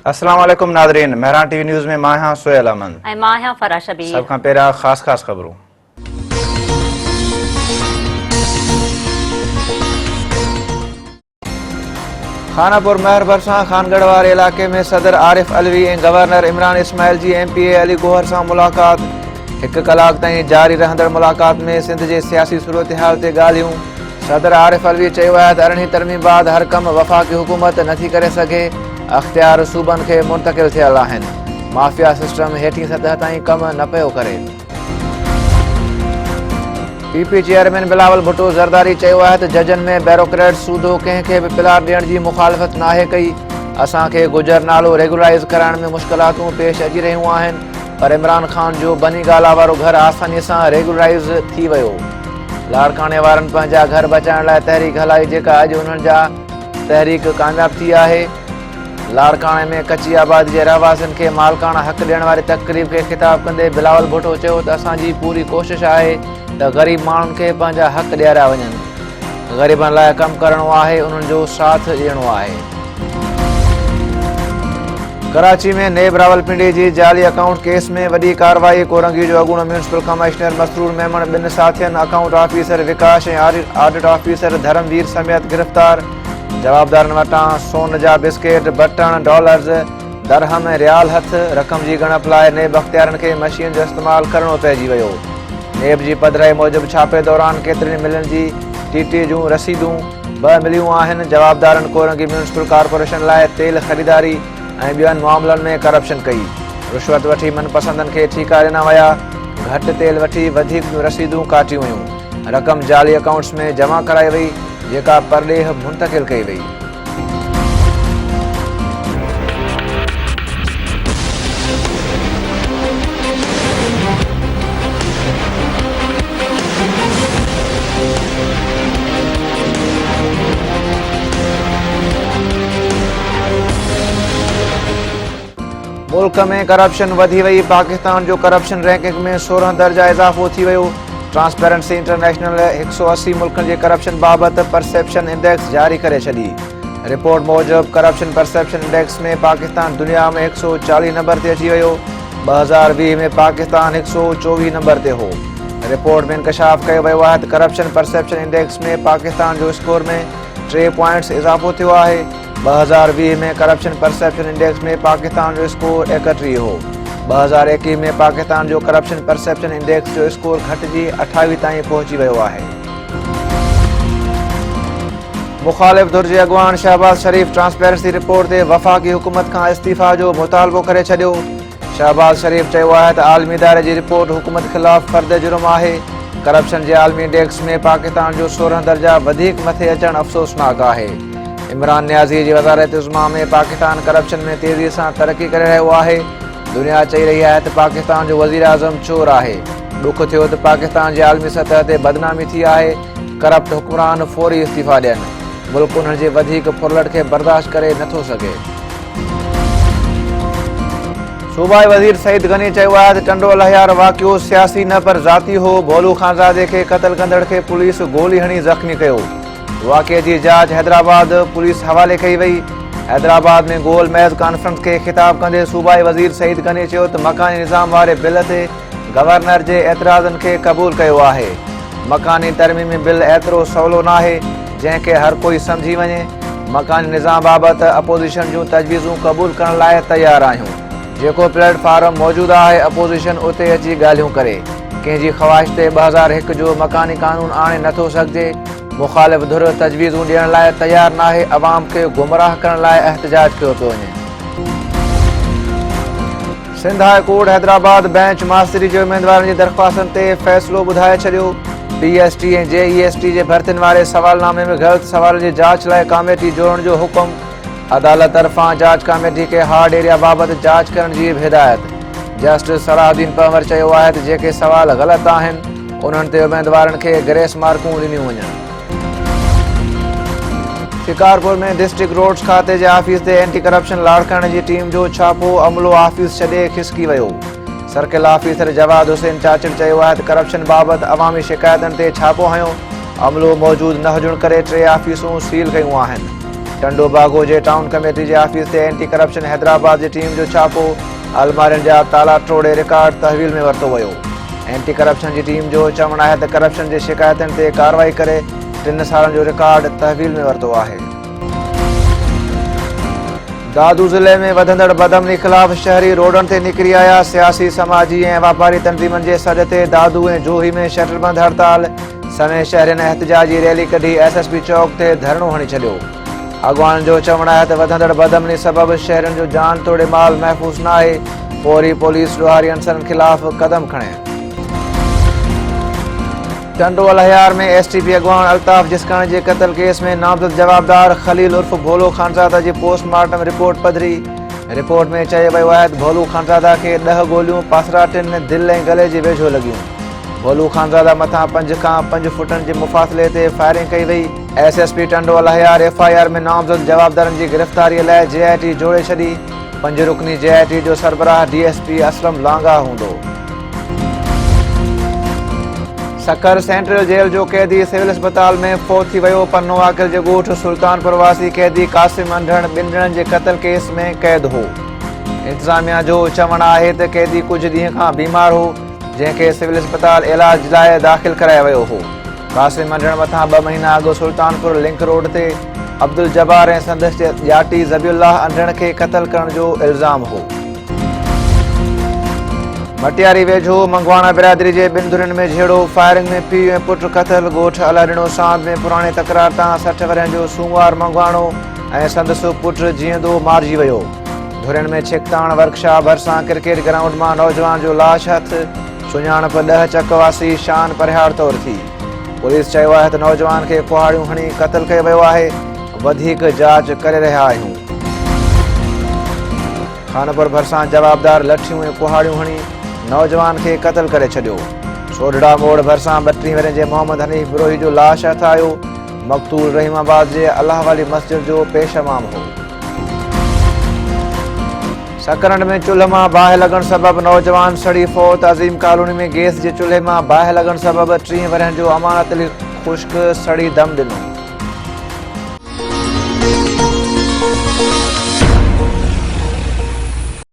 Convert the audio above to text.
अस्सलाम वालेकुम नादरीन, महरान TV news में मां आहियां सुहेल अहमद ऐं मां आहियां फराह शबीर। सब खां पहिरियां ख़ासि ख़बरूं। खानापुर महर भरसां खानगढ़ वारे इलाके में सदर आरिफ अलवी ऐं गवर्नर इमरान इस्माइल जी MPA अली गोहर सां मुलाक़ात। 1 कलाक ताईं जारी रहंदड़ मुलाक़ात में सिंध जे सियासी सूरत-हाल ते ॻाल्हियूं। सदर आरिफ अलवी चयो आहे त 18 तरमीम बाद हर कम वफ़ाक़ी हुकूमत नथी करे सघे, अख़्तियार सूबनि खे मुंतक़िल थियल आहिनि। माफ़िया सिस्टम हेठीं सतह ताईं कम न पियो करे। PP चेयरमैन बिलावल भुट्टो ज़रदारी चयो आहे त जजनि में ब्यूरोक्रेट सूदो कंहिंखे बि प्लाट ॾियण जी मुखालफ़त नाहे कई। असांखे गुजर नालो रेगुलराइज़ कराइण में मुश्किलातूं पेश अची रहियूं आहिनि, पर इमरान ख़ान जो बनी ॻाल्हा वारो घर आसानीअ सां रेगुलराइज़ थी वियो। लाड़काने वारनि पंहिंजा घर बचाइण लाइ तहरीक हलाई, जेका अॼु उन्हनि जा तहरीक कामयाब थी आहे। लाड़काने में कच्ची आबादी जे रहवासियुनि खे मालकाना हक़ ॾियण वारी तक़रीब खे ख़िताब कंदे बिलावल भुट्टो चयो त असांजी पूरी कोशिशि आहे त ग़रीब माण्हुनि खे पंहिंजा हक़ ॾियारिया वञनि। ग़रीबनि लाइ कमु करणो आहे, उन्हनि जो साथ ॾियणो आहे। कराची में नेब रावलपिंडी जी जाली अकाउंट केस में वॾी कार्रवाई। कोरंगी जो अॻूणो म्यूनिसिपल कमिश्नर मसरूर मेमण, 2 साथियुनि अकाउंट ऑफिसर विकास ऐं ऑडिट ऑफिसर धर्मवीर समेत गिरफ़्तार। जवाबदारनि वटां सोन जा बिस्किट, बटण, डॉलर्स, दरहम ऐं रियाल हथ। रक़म जी ॻणप लाइ नेब अख़्तियारनि खे मशीन जो इस्तेमालु करणो पइजी वियो। नेब जी पधिराई मूजिबि छापे दौरान केतिरनि मिलनि जी TT जूं रसीदूं 2 मिलियूं आहिनि। जवाबदारनि कोरंगी म्यूनिसिपल कॉर्पोरेशन लाइ तेल ख़रीदारी ऐं ॿियनि मामलनि में करप्शन कई। रुश्वत वठी मनपसंदनि खे ठीका ॾिना विया। घटि तेल वठी वधीक रसीदूं काटियूं वयूं। रक़म जाली अकाउंट्स में जमा कराई वई, जेका परॾेह मुंतक़िल कई वई। मुल्क में करप्शन वधी वई। पाकिस्तान जो करप्शन रैंकिंग में 16 दर्जा इज़ाफ़ो थी वियो। ट्रांसपेरेंसी इंटरनेशनल 180 मुल्कनि जे करप्शन बाबति परसेप्शन इंडेक्स जारी करे छॾी। रिपोर्ट मूजिबि करप्शन परसेप्शन इंडेक्स में पाकिस्तान दुनिया में 140 नंबर ते अची वियो। 2020 में पाकिस्तान 124 नंबर ते हो। रिपोर्ट में इंकशाफ कयो वियो आहे त करप्शन परसेप्शन इंडेक्स में पाकिस्तान जो स्कोर में 3 पॉइंट्स इज़ाफ़ो थियो आहे। 2020 में करप्शन परसेप्शन इंडेक्स में पाकिस्तान जो स्कोर 31 हो। 2021 में पाकिस्तान जो करप्शन परसेप्शन इंडेक्स जो स्कोर घटिजी 28 ताईं पहुची वियो आहे। मुखालिफ़ धुर जे अॻवान शहबाज शरीफ़ ट्रांसपेरेंसी रिपोर्ट ते वफ़ाक़ी हुकूमत खां इस्तीफ़ा जो मुतालबो करे छॾियो। शहबाज शरीफ़ चयो आहे त आलमी इदारे जी रिपोर्ट हुकूमत ख़िलाफ़ फ़र्द जुर्म आहे। करप्शन जे आलमी इंडेक्स में पाकिस्तान जो 16 दर्जा वधीक मथे अचणु अफ़सोसनाक आहे। इमरान न्याज़ी जी वज़ारत इज़्मा में पाकिस्तान करप्शन में तेज़ीअ सां तरक़ी करे रहियो आहे। दुनिया चई रही आहे त पाकिस्तान जो वज़ीर आज़म चोर आहे। ॾुख थियो त पाकिस्तान जी आलमी सतह ते बदनामी थी आहे। करप्ट हुक्मरान फौरी इस्तीफ़ा ॾियनि। मुल्क उन्हनि जे वधीक फुरलट खे बर्दाश्त करे नथो सघे। सूबाई वज़ीर सईद गनी चयो आहे त टंडो लहियार वाक़ियो सियासी न पर ज़ाती हो। भोलू ख़ानज़ादे खे क़त्ल कंदड़ खे पुलिस गोली हणी ज़ख़्मी कयो। वाक़े जी जांच हैदराबाद पुलिस हवाले कई वई। हैदराबाद में गोल महज़ कॉन्फ्रेंस खे ख़िताब कंदे सूबाई वज़ीर सईद गनी चयो त मकानी निज़ाम वारे बिल ते गवर्नर जे एतिराज़नि खे क़बूल कयो आहे। मकानी तरमीमी बिल एतिरो सवलो नाहे जंहिंखे हर कोई सम्झी वञे। मकानी निज़ाम बाबति अपोज़िशन जूं तजवीज़ूं क़बूल करण लाइ तयारु आहियूं। जेको प्लेटफॉर्म मौजूदु आहे, अपोज़िशन उते अची ॻाल्हियूं करे। कंहिंजी ख़्वाहिश ते 2001 जो मकानी कानून आणे नथो सघिजे। मुखालिफ़ धुर तजवीज़ूं ॾियण लाइ तयारु नाहे। अवाम खे गुमराह करण लाइ एहतजाज कयो पियो वञे। Sindh high court Hyderabad bench मास्तरी जे उम्मीदवारनि जी दरख़्वास्तनि ते फ़ैसिलो ॿुधाए छॾियो। PST ऐं JEST जे भर्तियुनि वारे सवालनामे में ग़लति सवाल जी जांच लाइ कमेटी जोड़ण जो हुकुम। अदालत तरफ़ां जांच कमेटी खे हार्ड एरिया बाबति जांच करण जी हिदायत। जस्टिस सलाहुद्दीन पंवर चयो आहे त जेके सवाल ग़लति आहिनि उन्हनि ते उम्मीदवारनि खे ग्रेस मार्कूं ॾिनियूं वञनि। शिकारपुर में डिस्ट्रिक्ट रोड्स खाते जे ऑफिस ते एंटी करप्शन लाड़काने जी टीम जो छापो। अमलो ऑफिस छॾे खिसकी वियो। सर्किल ऑफिसर जवाद हुसैन चाचिड़ चयो आहे त करप्शन बाबति अवामी शिकायतनि ते छापो हयो। अमलो मौजूदु न हुजण करे 3 ऑफिसूं सील कयूं आहिनि। टंडो बागो जे टाउन कमेटी जे ऑफिस ते एंटी करप्शन हैदराबाद जी टीम जो छापो, अलमारियुनि जा ताला टोड़े रिकॉर्ड तहवील में वरितो वियो। एंटी करप्शन जी टीम जो चवणु आहे त करप्शन जे शिकायतुनि ते कार्रवाई करे 3 सालनि जो रिकॉर्ड तहवील में वरितो आहे। दादू ज़िले में वधंदड़ बदअमनी ख़िलाफ़ शहरी रोडनि ते निकिरी आया। सियासी, समाजी ऐं वापारी तंज़ीमुनि जे सॾ ते दादू ऐं जोही में शटरबंद हड़ताल समेत शहरियुनि एहतजाजी रैली कढी SSP चौक ते धरणो हणी छॾियो। अॻवाननि जो चवणु आहे त वधंदड़ बदअमनी सबबि शहरियुनि जो जान तोड़े माल महफ़ूज़ न आहे। फौरी पुलिस ॾोहारी अंसरनि ख़िलाफ़ क़दम खणे। टंडो अलहयार में STP अॻवान अल्ताफ़ जिस्काणी जे क़त्ल केस में नामज़द जवाबदार खलील उर्फ भोलो खानज़ादा जी पोस्टमार्टम रिपोर्ट पधरी। रिपोर्ट में चयो वियो आहे त भोलू खानज़ादा खे 10 गोलियूं पासराटिन दिलि ऐं गले जे वेझो लॻियूं। भोलू खानज़ादा मथां 5 खां 5 फुटनि जे मुफ़ासिले ते फायरिंग कई वई। SSP टंडो अलहयार FIR में नामज़द जवाबदारनि जी गिरफ़्तारीअ लाइ JIT जोड़े छॾी। 5 रुकनी JIT जो सरबराह DSP असलम लांगा हूंदो। सकर सेंट्रल जेल जो कैदी सिविल अस्पताल में फौत थी वियो। पन्नो आकिर जे ॻोठ सुल्तानपुर वासी कैदी कासिम अंधड़ 2 ॼणनि जे क़त्ल केस में कैद हो। इंतज़ामिया जो चवणु आहे त कैदी कुझु ॾींहं खां बीमार हो, जंहिंखे सिविल अस्पताल इलाज लाइ दाख़िल करायो वियो हो। कासिम अंधड़ मथां 2 महीना अॻु सुल्तानपुर लिंक रोड ते अब्दुल जब्बार ऐं संदसि ॼाटी ज़बीउल्लाह अंधड़ खे क़त्ल करण जो इल्ज़ाम हो। मटियारी वेझो मंगवाणा बिरादरी जे 2 धुरियुनि में झेड़ो। फायरिंग में पीउ ऐं पुट क़त्ल। ॻोठ अलहड़िणो सांद में पुराणे तकरार तां 60 वरियनि जो सूमवार मंगवाणो ऐं संदसि पुटु जीअंदो मारिजी वियो। धुरियुनि में छिकताण वर्कशॉप भरिसां क्रिकेट ग्राउंड मां नौजवान जो लाश हथ। सुञाणप 10 चक वासी शान परिहार तौरु थी। पुलिस चयो आहे त नौजवान खे कुहाड़ियूं हणी क़त्ल कयो वियो आहे। वधीक जांच करे रहिया आहियूं। खानपुर भरिसां जवाबदार लठियूं ऐं कुहाड़ियूं हणी नौजवान खे क़त्ल करे छॾियो। सोढड़ा मोड़ भरिसां 32 वरियनि जे मोहम्मद हनीफ बिरोही जो लाश हथ आयो। मक़तूल रहीमाबाद जे अल्लाह वाली मस्जिद जो पेश इमाम हो। सकरंड में चुल्ह मां बाहि लॻण सबबि नौजवान सड़ी फौत। अज़ीम कॉलोनी में गैस जे चुल्हे मां बाहि लॻण सबबि 30 वरियनि जो अमानत अली ख़ुश्क सड़ी दम ॾिनो।